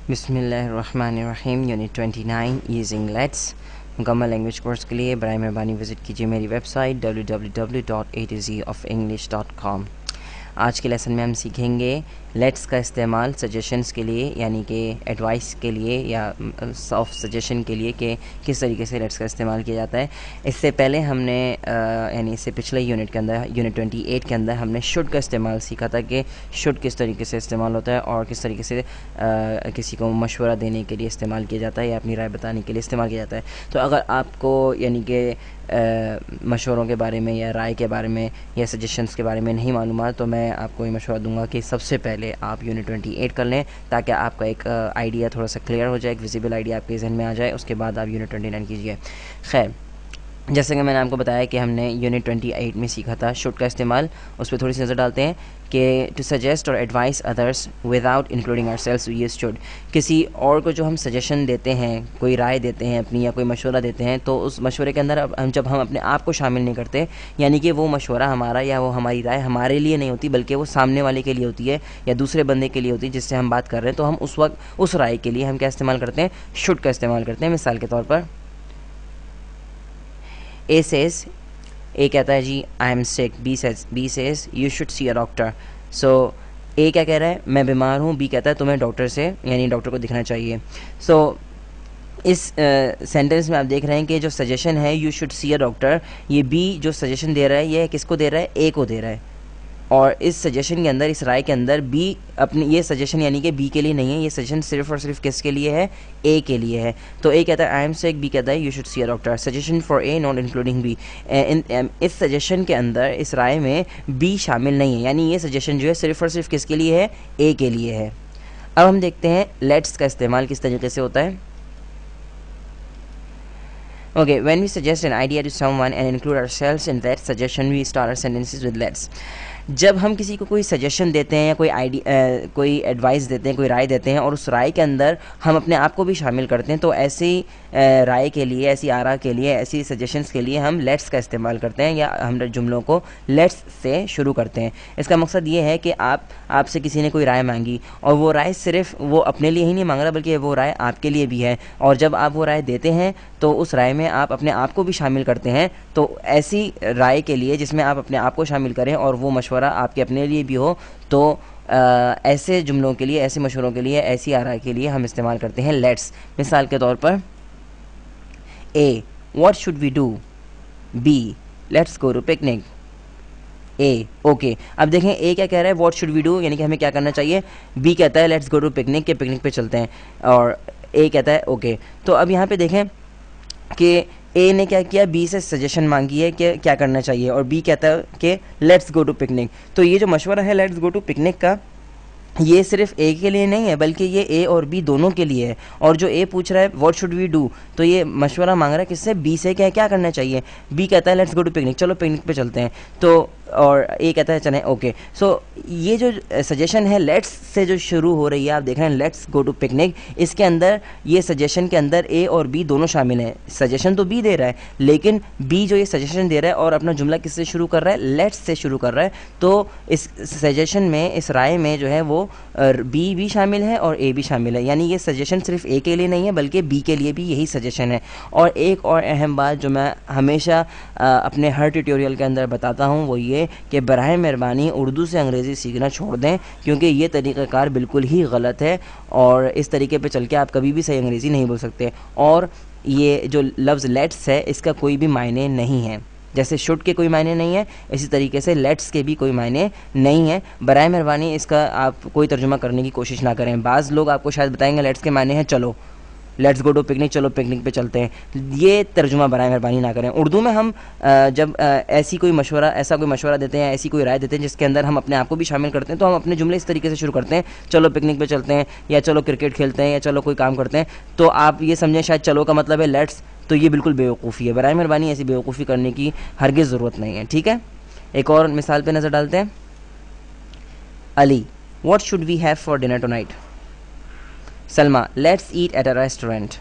बिस्मिल्लाहिर्रहमानिर्रहीम unit 29 using let's. मुकम्मल language course के लिए बराए मेहरबानी विज़िट कीजिए मेरी वेबसाइट www.atozofenglish.com। आज के लेसन में हम सीखेंगे लेट्स का इस्तेमाल सजेशंस के लिए, यानी कि एडवाइस के लिए या सॉफ्ट सजेशन के लिए कि किस तरीके से लेट्स का इस्तेमाल किया जाता है। इससे पहले हमने यानी इससे पिछले यूनिट के अंदर यूनिट 28 के अंदर हमने शुड का इस्तेमाल सीखा था कि शुड किस तरीके से इस्तेमाल होता है और किस तरीके से किसी को मशवरा देने के लिए इस्तेमाल किया जाता है या अपनी राय बताने के लिए इस्तेमाल किया जाता है। तो अगर आपको यानी कि मशवरों के बारे में या राय के बारे में या सजेशंस के बारे में नहीं मालूम तो मैं आपको ये मशवरा दूंगा कि सबसे पहले आप यूनिट 28 कर लें ताकि आपका एक आइडिया थोड़ा सा क्लियर हो जाए, एक विजिबल आइडिया आपके जहन में आ जाए। उसके बाद आप यूनिट 29 कीजिए। खैर, जैसे कि मैंने आपको बताया कि हमने यूनिट 28 में सीखा था शुड का इस्तेमाल। उस पर थोड़ी सी नज़र डालते हैं कि टू सजेस्ट और advice others without including ourselves we use should. किसी और को जो हम सजेशन देते हैं, कोई राय देते हैं अपनी या कोई मशवरा देते हैं, तो उस मशवरे के अंदर जब हम अपने आप को शामिल नहीं करते, यानी कि वो मशवरा हमारा या वो हमारी राय हमारे लिए नहीं होती बल्कि वो सामने वाले के लिए होती है या दूसरे बंदे के लिए होती है जिससे हम बात कर रहे हैं, तो हम उस वक्त उस राय के लिए हम क्या इस्तेमाल करते हैं? शुड का इस्तेमाल करते हैं। मिसाल के तौर पर ए सेज, ए कहता है जी I am sick. B says you should see a doctor. So A क्या कह रहा है? मैं बीमार हूँ। बी कहता है तुम्हें डॉक्टर से यानी डॉक्टर को दिखना चाहिए। सो इस सेंटेंस में आप देख रहे हैं कि जो सजेशन है you should see a doctor, ये बी जो सजेशन दे रहा है ये किसको दे रहा है? ए को दे रहा है। और इस सजेशन के अंदर, इस राय के अंदर बी अपनी, ये सजेशन यानी कि बी के लिए नहीं है, ये सजेशन सिर्फ और सिर्फ किसके लिए है? ए के लिए है। तो ए कहता है आई एम सिक, बी कहता है you should see a doctor. Suggestion for A not including B. इस सजेशन के अंदर, इस राय में बी शामिल नहीं है, यानी ये सजेशन जो है सिर्फ और सिर्फ किसके लिए है? ए के लिए है। अब हम देखते हैं लेट्स का इस्तेमाल किस तरीके से होता है। Okay, when we suggest an idea to someone and include ourselves in that suggestion, we start our sentences with let's. जब हम किसी को कोई सजेशन देते हैं या कोई एडवाइस देते हैं, कोई राय देते हैं और उस राय के अंदर हम अपने आप को भी शामिल करते हैं, तो ऐसी राय के लिए, ऐसी आरा के लिए, ऐसी सजेशंस के लिए हम लेट्स का इस्तेमाल करते हैं या हम जुमलों को लेट्स से शुरू करते हैं। इसका मकसद ये है कि आपसे किसी ने कोई राय मांगी और वो राय सिर्फ वो अपने लिए ही नहीं मांग रहा बल्कि वो राय आपके लिए भी है, और जब आप वो राय देते हैं तो उस राय में आप अपने आप को भी शामिल करते हैं। तो ऐसी राय के लिए जिसमें आप अपने आप को शामिल करें और वो मशवरा आपके अपने लिए भी हो, तो ऐसे जुमलों के लिए, ऐसे मशवरों के लिए, ऐसी आरा के लिए हम इस्तेमाल करते हैं लेट्स। मिसाल के तौर पर A what should we do, B let's go to picnic. A okay, अब देखें ए क्या कह रहा है? व्हाट शुड वी डू, यानी कि हमें क्या करना चाहिए। बी कहता है लेट्स गो टू पिकनिक, के पिकनिक पे चलते हैं, और ए कहता है ओके। तो अब यहाँ पे देखें कि ए ने क्या किया? बी से सजेशन मांगी है कि क्या करना चाहिए, और बी कहता है कि लेट्स गो टू पिकनिक। तो ये जो मशवरा है लेट्स गो टू पिकनिक का, ये सिर्फ ए के लिए नहीं है बल्कि ये ए और बी दोनों के लिए है। और जो ए पूछ रहा है व्हाट शुड वी डू, तो ये मशवरा मांग रहा है किससे? बी से। क्या करना चाहिए? बी कहता है लेट्स गो टू पिकनिक, चलो पिकनिक पे चलते हैं। तो और ए कहता है चलें ओके। सो ये जो सजेशन है लेट्स से जो शुरू हो रही है, आप देख रहे हैं लेट्स गो टू पिकनिक, इसके अंदर, ये सजेशन के अंदर ए और बी दोनों शामिल हैं। सजेशन तो बी दे रहा है लेकिन बी जो ये सजेशन दे रहा है और अपना जुमला किससे शुरू कर रहा है? लेट्स से शुरू कर रहा है। तो इस सजेशन में, इस राय में जो है वो बी भी शामिल है और ए भी शामिल है, यानी ये सजेशन सिर्फ ए के लिए नहीं है बल्कि बी के लिए भी यही सजेशन है। और एक और अहम बात जो मैं हमेशा अपने हर ट्यूटोरियल के अंदर बताता हूँ वो ये कि बराए मेहरबानी उर्दू से अंग्रेज़ी सीखना छोड़ दें, क्योंकि ये तरीक़ाकार बिल्कुल ही गलत है और इस तरीके पे चल के आप कभी भी सही अंग्रेज़ी नहीं बोल सकते। और ये जो लफ्ज़ लेट्स है इसका कोई भी मायने नहीं है, जैसे शुड के कोई मायने नहीं है इसी तरीके से लेट्स के भी कोई मायने नहीं है। बराए मेहरबानी इसका आप कोई तर्जुमा करने की कोशिश ना करें। बाज़ लोग आपको शायद बताएंगे लेट्स के मायने हैं चलो, लेट्स गो टू पिकनिक, चलो पिकनिक पे चलते हैं। ये तर्जुमा बराए मेहरबानी ना करें। उर्दू में हम जब ऐसा कोई मशवरा देते हैं, ऐसी कोई राय देते हैं जिसके अंदर हम अपने आप को भी शामिल करते हैं, तो हम अपने जुमले इस तरीके से शुरू करते हैं, चलो पिकनिक पे चलते हैं, या चलो क्रिकेट खेलते हैं, या चलो कोई काम करते हैं। तो आप ये समझें शायद चलो का मतलब है लेट्स, तो ये बिल्कुल बेवकूफ़ी है। बराए मेहरबानी ऐसी बेवकूफ़ी करने की हरगिज़ ज़रूरत नहीं है, ठीक है। एक और मिसाल पे नज़र डालते हैं। Ali what should we have for dinner tonight. Salma let's eat at a restaurant.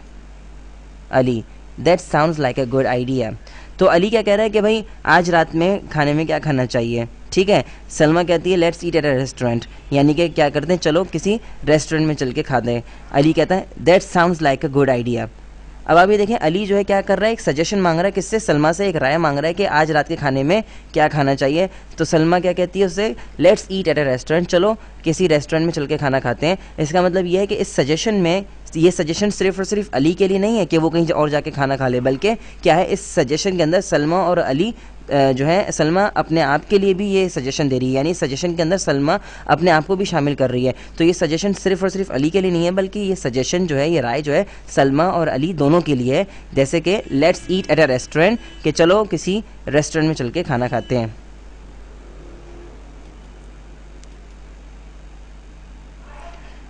Ali that sounds like a good idea. तो अली क्या कह रहा है कि भाई आज रात में खाने में क्या खाना चाहिए, ठीक है। सलमा कहती है let's eat at a restaurant, यानी कि क्या करते हैं, चलो किसी रेस्टोरेंट में चल के खाते हैं। अली कहता है that sounds like a good idea. अब आप ये देखें, अली जो है क्या कर रहा है, एक सजेशन मांग रहा है, किससे, सलमा से एक राय मांग रहा है कि आज रात के खाने में क्या खाना चाहिए। तो सलमा क्या कहती है उससे, let's eat at a restaurant, चलो किसी रेस्टोरेंट में चल के खाना खाते हैं। इसका मतलब ये है कि इस सजेशन में, ये सजेशन सिर्फ और सिर्फ अली के लिए नहीं है कि वो कहीं और जाके खाना खा ले, बल्कि क्या है, इस सजेशन के अंदर सलमा और अली जो है, सलमा अपने आप के लिए भी ये सजेशन दे रही है, यानी सजेशन के अंदर सलमा अपने आप को भी शामिल कर रही है। तो ये सजेशन सिर्फ और सिर्फ अली के लिए नहीं है, बल्कि ये सजेशन जो है, ये राय जो है, सलमा और अली दोनों के लिए है। जैसे कि let's eat at a restaurant, कि चलो किसी रेस्टोरेंट में चल के खाना खाते हैं।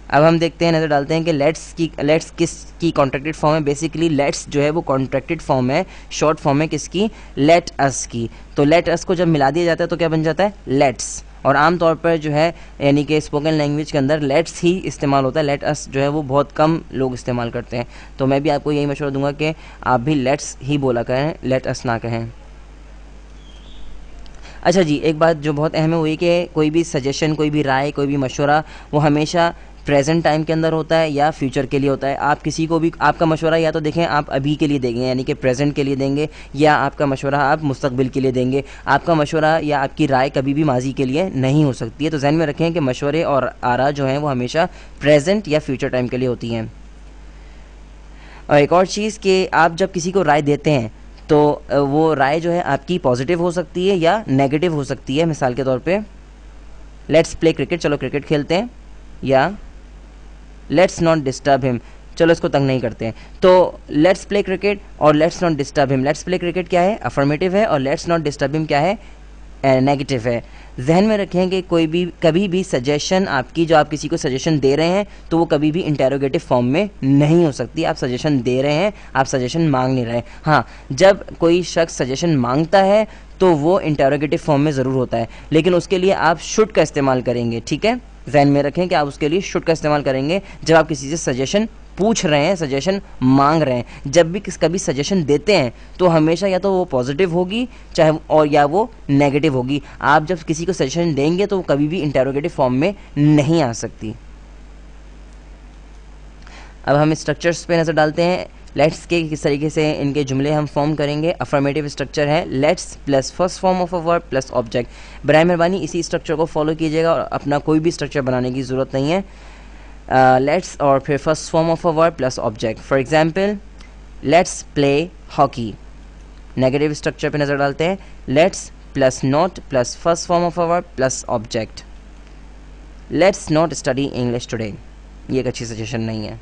अब हम देखते हैं, नज़र डालते हैं कि लेट्स किस की कॉन्ट्रैक्टेड फॉर्म है। बेसिकली लेट्स जो है वो कॉन्ट्रैक्टेड फॉर्म है, शॉर्ट फॉर्म है किसकी, लेट अस की। तो लेट अस को जब मिला दिया जाता है तो क्या बन जाता है, लेट्स। और आमतौर पर जो है, यानी कि स्पोकन लैंग्वेज के अंदर लेट्स ही इस्तेमाल होता है, लेट अस जो है वो बहुत कम लोग इस्तेमाल करते हैं। तो मैं भी आपको यही मशवरा दूंगा कि आप भी लेट्स ही बोला करें, लेट अस ना कहें। अच्छा जी, एक बात जो बहुत अहम है वो ये कि कोई भी सजेशन, कोई भी राय, कोई भी मशवरा वो हमेशा प्रेजेंट टाइम के अंदर होता है या फ्यूचर के लिए होता है। आप किसी को भी आपका मशवरा या तो देखें आप अभी के लिए देंगे, यानी कि प्रेजेंट के लिए देंगे, या आपका मशवरा आप मुस्तकबिल के लिए देंगे। आपका मशवरा या आपकी राय कभी भी माजी के लिए नहीं हो सकती है। तो ज़हन में रखें कि मशवरे और आरा जो हैं वो हमेशा प्रेजेंट या फ्यूचर टाइम के लिए होती हैं। और एक और चीज़ कि आप जब किसी को राय देते हैं तो वो राय जो है आपकी पॉजिटिव हो सकती है या नेगेटिव हो सकती है। मिसाल के तौर पे लेट्स प्ले क्रिकेट, चलो क्रिकेट खेलते हैं, या लेट्स नॉट डिस्टर्ब हिम, चलो इसको तंग नहीं करते हैं। तो लेट्स प्ले क्रिकेट और let's not disturb him, let's play cricket क्या है, अफर्मेटिव है, और लेट्स नॉट डिस्टर्ब हिम क्या है, नेगेटिव है। जहन में रखें कि कोई भी कभी भी सजेशन आपकी, जो आप किसी को सजेशन दे रहे हैं, तो वो कभी भी इंटेरोगेटिव फॉर्म में नहीं हो सकती। आप सजेशन दे रहे हैं, आप सजेशन मांग नहीं रहे। हाँ, जब कोई शख्स सजेशन मांगता है तो वो इंटेरोगेटिव फॉर्म में ज़रूर होता है, लेकिन उसके लिए आप शुड का इस्तेमाल करेंगे। ठीक है, जहन में रखें कि आप उसके लिए शुड का इस्तेमाल करेंगे जब आप किसी से सजेशन पूछ रहे हैं, सजेशन मांग रहे हैं। जब भी कभी सजेशन देते हैं तो हमेशा या तो वो पॉजिटिव होगी चाहे, और या वो नेगेटिव होगी। आप जब किसी को सजेशन देंगे तो वो कभी भी इंटेरोगेटिव फॉर्म में नहीं आ सकती। अब हम स्ट्रक्चर्स पे नज़र डालते हैं। लेट्स के किस तरीके से इनके जुमले हम फॉर्म करेंगे। अफर्मेटिव स्ट्रक्चर है let's plus first form of a verb plus object. बराए मेहरबानी इसी स्ट्रक्चर को फॉलो कीजिएगा और अपना कोई भी स्ट्रक्चर बनाने की ज़रूरत नहीं है। लेट्स और फिर first form of a verb plus object. For example let's play hockey. Negative structure पे नज़र डालते हैं। Let's plus not plus first form of a verb plus object. Let's not study English today, ये एक अच्छी suggestion नहीं है।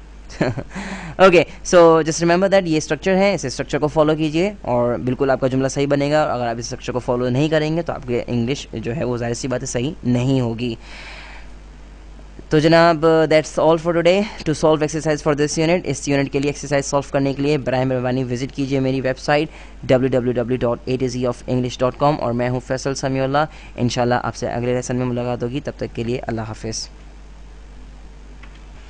Okay, so just remember that ये स्ट्रक्चर है, इस स्ट्रक्चर को फॉलो कीजिए और बिल्कुल आपका जुमला सही बनेगा। और अगर आप इस स्ट्रक्चर को फॉलो नहीं करेंगे तो आपके इंग्लिश जो है वो ज़ाहिर सी बात है सही नहीं होगी। तो जनाब that's all for today. To solve exercise for this unit, इस यूनिट के लिए एक्सरसाइज सॉल्व करने के लिए बराए मेहरबानी विजिट कीजिए मेरी वेबसाइट www.atzoffenglish.com। और मैं हूँ फैसल समीउल्लाह। इंशाल्लाह आपसे अगले लेसन में मुलाकात होगी, तब तक के लिए अल्लाह हाफिज़।